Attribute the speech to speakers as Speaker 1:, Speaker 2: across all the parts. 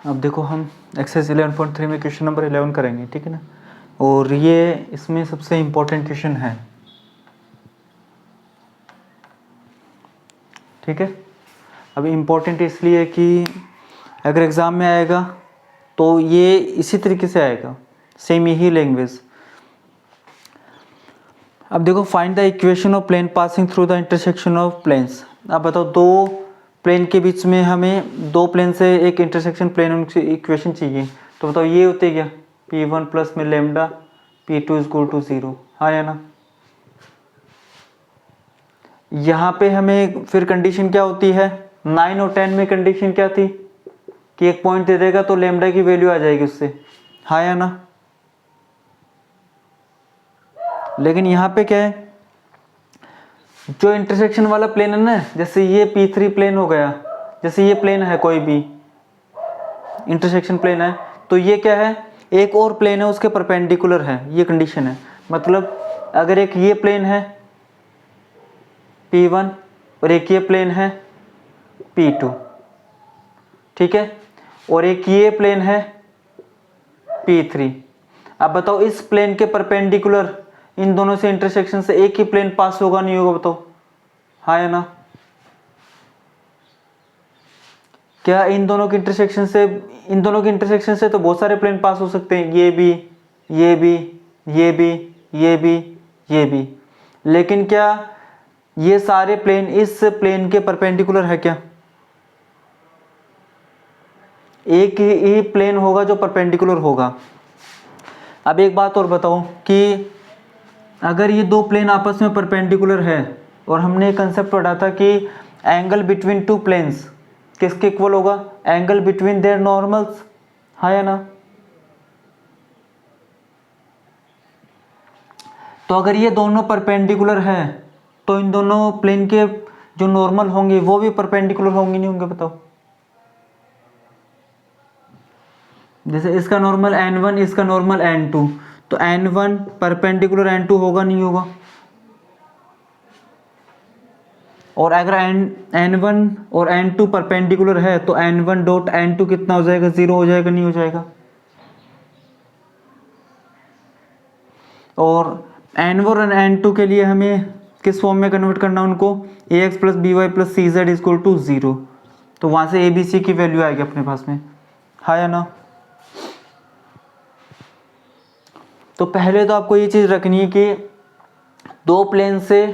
Speaker 1: अब देखो हम एक्सरसाइज 11.3 में क्वेश्चन नंबर 11 करेंगे, ठीक है ना। और ये इसमें सबसे इम्पोर्टेंट क्वेश्चन है, ठीक है। अब इम्पोर्टेंट इसलिए कि अगर एग्ज़ाम में आएगा तो ये इसी तरीके से आएगा, सेम यही लैंग्वेज। अब देखो, find the equation of plane passing through the intersection of planes. अब बताओ, दो प्लेन के बीच में हमें दो प्लेन से एक इंटरसेक्शन प्लेन उनकी इक्वेशन चाहिए। तो बताओ ये होते क्या, P1 प्लस में lambda P2 is equal to 0, हाँ या ना। यहाँ पे हमें फिर कंडीशन क्या होती है, 9 और 10 में कंडीशन क्या थी कि एक पॉइंट दे देगा तो लेमडा की वैल्यू आ जाएगी उससे, हाँ या ना। लेकिन यहाँ पे क्या है, जो इंटरसेक्शन वाला प्लेन है ना, जैसे ये P3 प्लेन हो गया, जैसे ये प्लेन है, कोई भी इंटरसेक्शन प्लेन है, तो ये क्या है, एक और प्लेन है उसके परपेंडिकुलर है, ये कंडीशन है। मतलब अगर एक ये प्लेन है P1 और एक ये प्लेन है P2, ठीक है, और एक ये प्लेन है P3। अब बताओ इस प्लेन के परपेंडिकुलर इन दोनों से इंटरसेक्शन से एक ही प्लेन पास होगा नहीं होगा, बताओ हाँ या ना। क्या इन दोनों के इंटरसेक्शन से तो बहुत सारे प्लेन पास हो सकते हैं, ये भी, ये भी, ये भी, ये भी, ये भी। लेकिन क्या ये सारे प्लेन इस प्लेन के परपेंडिकुलर है क्या? एक ही प्लेन होगा जो परपेंडिकुलर होगा। अब एक बात और बताओ कि अगर ये दो प्लेन आपस में परपेंडिकुलर है और हमने कंसेप्ट पढ़ा था कि एंगल बिटवीन टू प्लेन्स किसके इक्वल होगा, एंगल बिटवीन देयर नॉर्मल्स, हाँ या ना। तो अगर ये दोनों परपेंडिकुलर है तो इन दोनों प्लेन के जो नॉर्मल होंगे वो भी परपेंडिकुलर होंगे नहीं होंगे, बताओ। जैसे इसका नॉर्मल n1, इसका नॉर्मल n2, तो n1 परपेंडिकुलर n2 होगा नहीं होगा। और अगर n1 और n2 परपेंडिकुलर है तो n1 डॉट n2 कितना हो जाएगा, 0 हो जाएगा नहीं हो जाएगा। और n1 और n2 के लिए हमें किस फॉर्म में कन्वर्ट करना, उनको ax plus B y plus C z is equal to 0, तो वहाँ से ए बी सी की वैल्यू आएगी अपने पास में, हाँ या ना। तो पहले तो आपको ये चीज़ रखनी है कि दो प्लेन से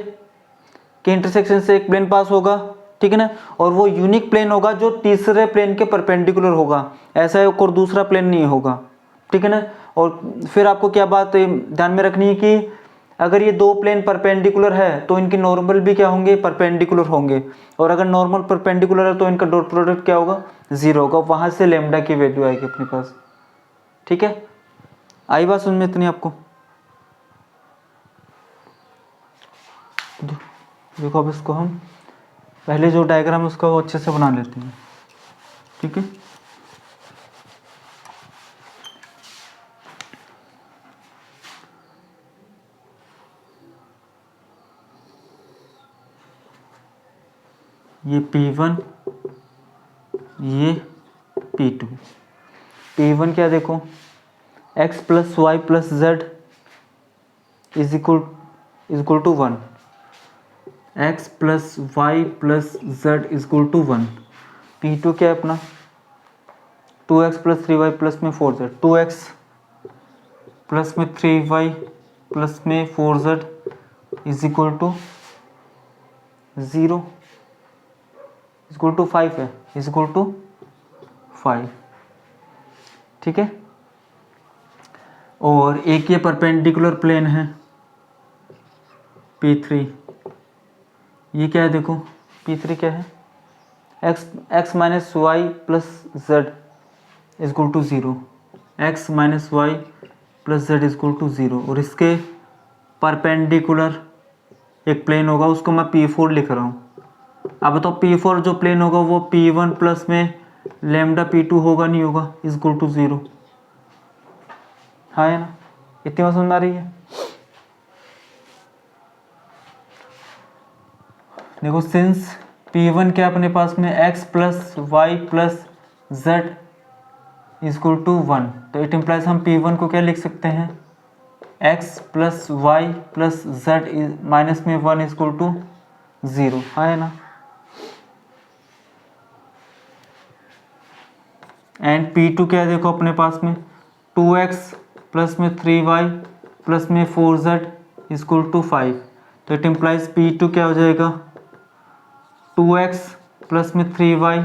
Speaker 1: के इंटरसेक्शन से एक प्लेन पास होगा, ठीक है ना, और वो यूनिक प्लेन होगा जो तीसरे प्लेन के परपेंडिकुलर होगा, ऐसा एक और दूसरा प्लेन नहीं होगा, ठीक है ना। और फिर आपको क्या बात ध्यान में रखनी है कि अगर ये दो प्लेन परपेंडिकुलर है तो इनके नॉर्मल भी क्या होंगे, परपेंडिकुलर होंगे, और अगर नॉर्मल परपेंडिकुलर है तो इनका डॉट प्रोडक्ट क्या होगा, 0 होगा, वहाँ से लेमडा की वैल्यू आएगी अपने पास, ठीक है। आई बात सुन में इतनी आपको। देखो अब इसको हम पहले जो डायग्राम है उसका वो अच्छे से बना लेते हैं, ठीक है। ये P1, ये P2। P1 क्या देखो, x plus y plus z is equal to 1, x plus y plus z is equal to 1। P2 क्या है अपना, 2x प्लस 3y प्लस में 4z, 2x प्लस में 3y प्लस में 4z is equal to 0, is equal to 5 है, is equal to 5, ठीक है। और एक ये परपेंडिकुलर प्लेन है P3, ये क्या है देखो, P3 क्या है, x minus y plus z is equal to 0, x minus y plus z is equal to 0, और इसके परपेंडिकुलर एक प्लेन होगा, उसको मैं P4 लिख रहा हूँ। अब बताओ P4 जो प्लेन होगा वो P1 प्लस में लेमडा P2 होगा नहीं होगा, इज इक्वल टू 0, हाँ है ना। इतनी बात समझ में आ रही है। देखो सिंस P1 क्या अपने पास में x plus y plus z is equal to 1, तो इट इम्प्लाइज हम P1 को क्या लिख सकते हैं, x plus y plus z minus में 1 इजक्वल टू 0, है ना। एंड P2 क्या है देखो अपने पास में, 2x प्लस में 3y प्लस में 4z इजक्वल टू 5, तो इट इम्प्लाइज P2 क्या हो जाएगा, 2x प्लस में 3y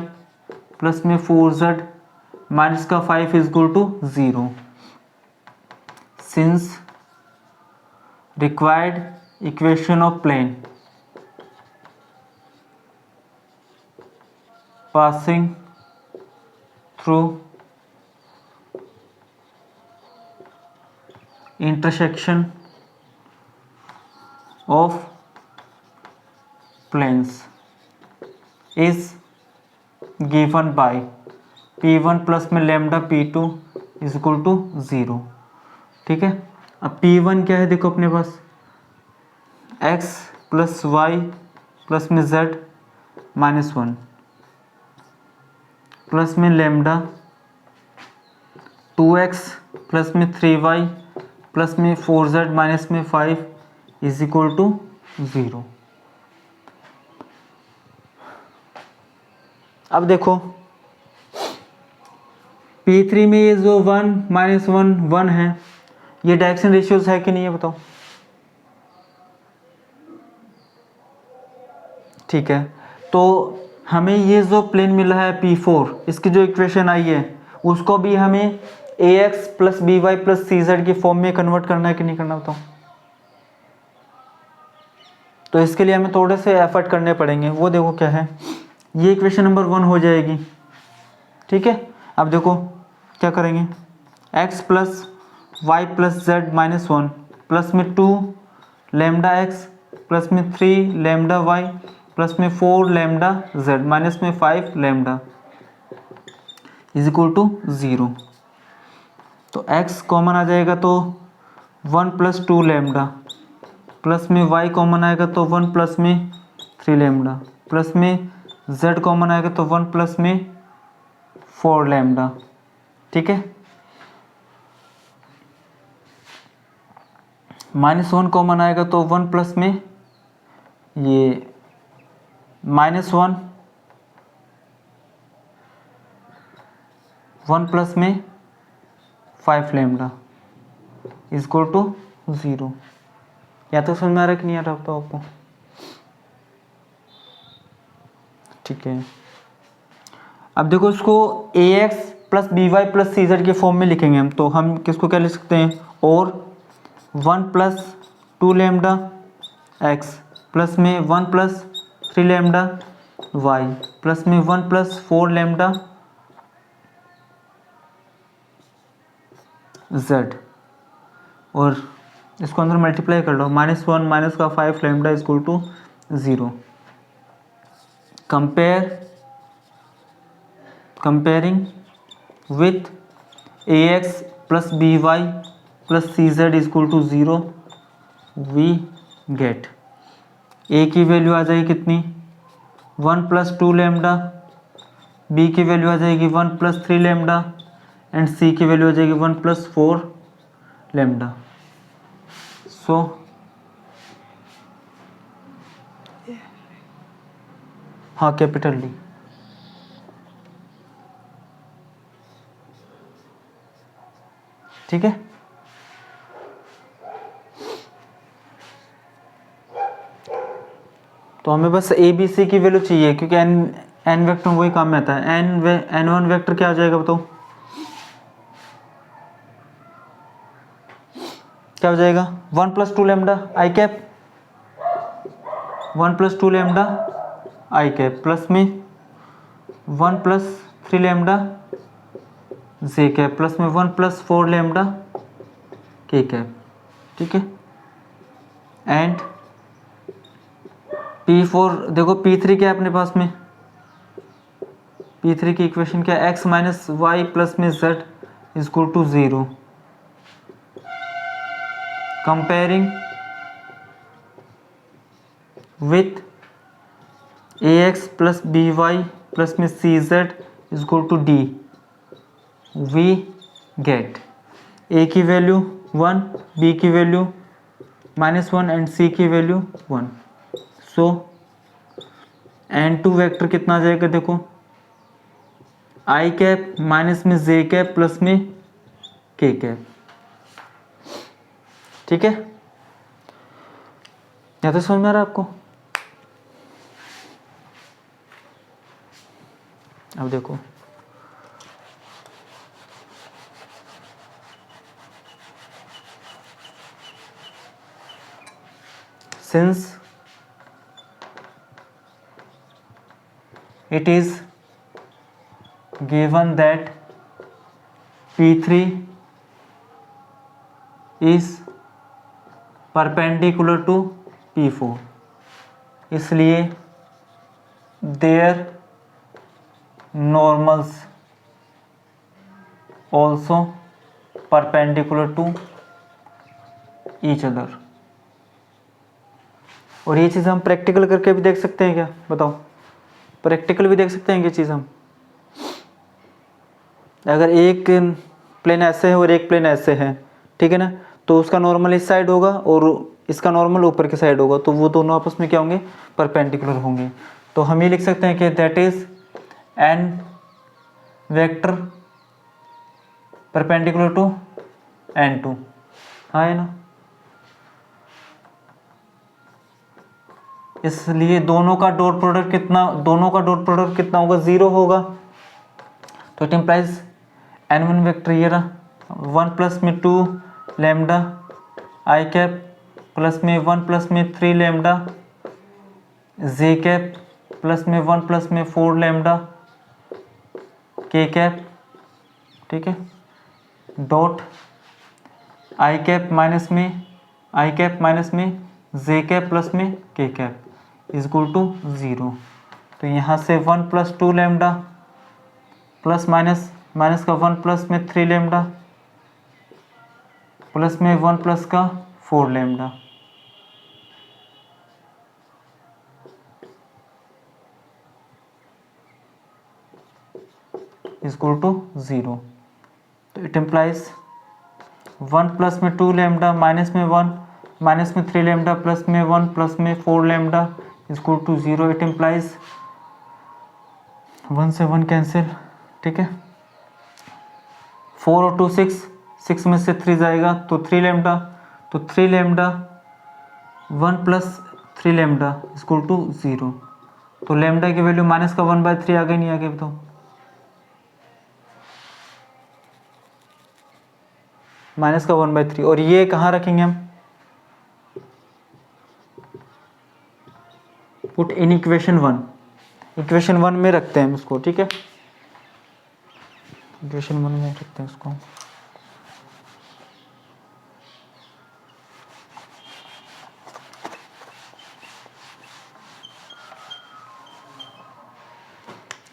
Speaker 1: प्लस में 4z माइनस का 5 is equal to 0। Since required equation of plane passing through intersection of planes is given by P1 plus में lambda P2 is equal to 0। ठीक है, अब P1 क्या है देखो अपने पास, x प्लस वाई प्लस में z माइनस 1 प्लस में लैम्डा 2x प्लस में 3y प्लस में 4z माइनस में 5 इज इक्वल टू 0। अब देखो P3 में ये जो 1 माइनस 1 1 है, ये डायरेक्शन रेशियोज है कि नहीं है बताओ। ठीक है, तो हमें ये जो प्लेन मिला है P4, इसकी जो इक्वेशन आई है उसको भी हमें ax plus B y plus सी जेड की फॉर्म में कन्वर्ट करना है कि नहीं करना बताओ। तो इसके लिए हमें थोड़े से एफर्ट करने पड़ेंगे, वो देखो क्या है, ये इक्वेशन नंबर 1 हो जाएगी। ठीक है, अब देखो क्या करेंगे, x plus y plus z minus 1 plus में 2 लैम्डा x प्लस में 3 लैम्डा y प्लस में 4 लैम्डा z माइनस में 5 लैम्डा इज इक्वल टू 0। तो x कॉमन आ जाएगा तो 1 प्लस 2 लैम्डा प्लस में y कॉमन आएगा तो 1 प्लस में 3 लैम्डा प्लस में z कॉमन आएगा तो 1 प्लस में 4 लैम्डा। ठीक है, माइनस 1 कॉमन आएगा तो 1 प्लस में ये माइनस 1 प्लस में 5 लैम्डा इज इक्वल टू 0। या तो समझ में आ रहा कि नहीं आ रहा तो आपको। ठीक है, अब देखो इसको ax plus B y plus सी जेड के फॉर्म में लिखेंगे हम, तो हम किसको क्या लिख सकते हैं, और 1 प्लस 2 लैम्डा x प्लस में 1 प्लस 3 लैम्डा y प्लस में 1 प्लस 4 लैम्डा z, और इसको अंदर मल्टीप्लाई कर लो, माइनस 1 माइनस का 5 lambda is equal to 0। Comparing with ax plus B y plus C z is equal to 0 we get a की value आ जाएगी कितनी, 1 प्लस 2 लैम्डा, b की वैल्यू आ जाएगी 1 प्लस 3 लैम्डा एंड c की वैल्यू आ जाएगी 1 प्लस 4 लैम्डा। सो हाँ, कैपिटल डी। ठीक है, तो हमें बस ए बी सी की वैल्यू चाहिए, क्योंकि एन वेक्टर वही काम में आता है। एन वन वेक्टर क्या आ जाएगा बताओ, क्या हो जाएगा, 1 प्लस 2 लैम्डा आई कैप, 1 प्लस 2 लैम्डा आई कैप प्लस में 1 प्लस 3 लैम्डा जे कैप प्लस में 1 प्लस 4 लैम्डा के कैप। ठीक है, एंड P4 देखो, P3 क्या है अपने पास में, P3 की इक्वेशन क्या है, x माइनस वाई प्लस में z is equal to 0। Comparing with ax plus B y plus में c z is equal to d. We get a की वैल्यू 1, बी की वैल्यू -1 एंड सी की value 1। सो n2 vector कितना आ जाएगा, देखो आई cap minus में जे cap plus में के कैप। ठीक है, या तो समझ में आ रहा है आपको? अब देखो since it is given that P3 is perpendicular to P4, इसलिए their normals also perpendicular to each other। और ये चीज़ हम प्रैक्टिकल करके भी देख सकते हैं क्या, बताओ? प्रैक्टिकल भी देख सकते हैं ये चीज़ हम। अगर एक प्लेन ऐसे है और एक प्लेन ऐसे है, ठीक है ना, तो उसका नॉर्मल इस साइड होगा और इसका नॉर्मल ऊपर की साइड होगा, तो वो दोनों आपस में क्या होंगे, परपेंडिकुलर होंगे। तो हम ये लिख सकते हैं कि that is an vector perpendicular to n2। हाँ है ना, इसलिए दोनों का डॉट प्रोडक्ट कितना होगा, 0 होगा। तो इट इम्प्लाइज n1 वेक्टर ये रहा 1 प्लस में 2 लैम्डा आई कैप प्लस में 1 प्लस में 3 लैम्डा जे कैप प्लस में 1 प्लस में 4 लैम्डा के कैप। ठीक है, डॉट आई कैप माइनस में जे कैप प्लस में के कैप इज इक्वल टू 0। तो यहाँ से 1 प्लस 2 लैम्डा प्लस माइनस का 1 प्लस में 3 लैम्डा प्लस में 1 प्लस का 4 लैम्डा इज इक्वल टू 0। तो इट इम्प्लाइज 1 प्लस में 2 लैम्डा माइनस में 1 माइनस में 3 लैम्डा प्लस में 1 प्लस में 4 lambda is equal to 0। It implies 1 से 1 कैंसिल। ठीक है, 4 और 2 6 में से 3 जाएगा तो 3 लैम्डा, तो 3 lambda 1 plus 3 lambda is equal to 0। तो लैम्डा की वैल्यू माइनस का 1/3 आ गई, नहीं आ गई? तो माइनस का 1/3। और ये कहाँ रखेंगे हम, पुट इन इक्वेशन 1 में रखते हैं इसको। ठीक है, इक्वेशन 1 में रखते हैं इसको।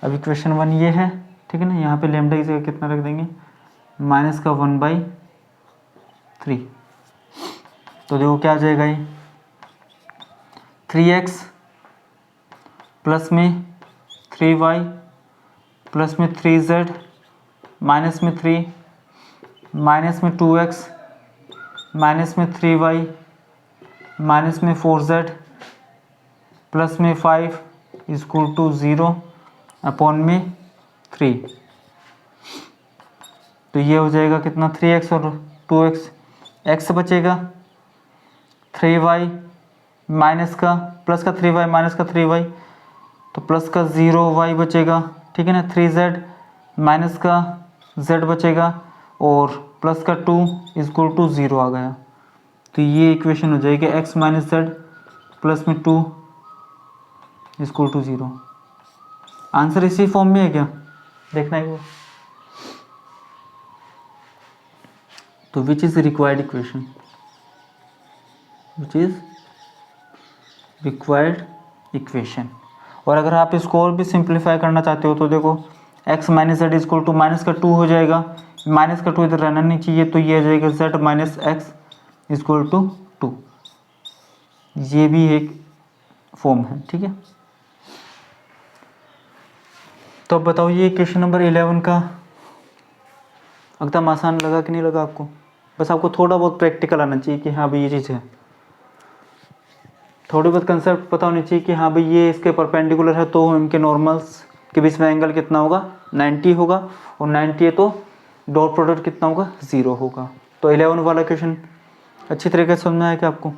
Speaker 1: अब इक्वेशन 1 ये है, ठीक है ना, यहाँ पे लैम्डा की जगह कितना रख देंगे, माइनस का 1/3। तो देखो क्या आ जाएगा, ये 3x प्लस में 3y प्लस में 3z माइनस में 3 माइनस में 2x माइनस में 3y माइनस में 4z प्लस में 5 इज इक्वल टू 0 अपॉन में 3। तो ये हो जाएगा कितना, 3x और 2x, x बचेगा 3y माइनस का प्लस का 3y माइनस का 3y, तो प्लस का 0y बचेगा। ठीक है ना, 3z माइनस का z बचेगा और प्लस का 2 इज इक्वल टू 0 आ गया। तो ये इक्वेशन हो जाएगी x माइनस z प्लस में 2 इज इक्वल टू 0। आंसर इसी फॉर्म में है क्या, देखना है वो। तो which is required equation, which is required equation. और अगर आप इसको और भी सिंप्लीफाई करना चाहते हो तो देखो x minus z is equal to minus का 2 हो जाएगा, माइनस का 2 इधर रहना नहीं चाहिए, तो ये आ जाएगा z minus x is equal to 2। ये भी एक फॉर्म है। ठीक है, तो अब बताओ ये क्वेश्चन नंबर 11 का एकदम आसान लगा कि नहीं लगा आपको? बस आपको थोड़ा बहुत प्रैक्टिकल आना चाहिए कि हाँ भाई ये चीज़ है, थोड़ी बहुत कंसेप्ट पता होनी चाहिए कि हाँ भाई ये इसके परपेंडिकुलर है तो इनके नॉर्मल्स के बीच में एंगल कितना होगा, 90 होगा, और 90 है तो डॉट प्रोडक्ट कितना होगा, 0 होगा। तो 11 वाला क्वेश्चन अच्छी तरीके से समझ में आया क्या आपको?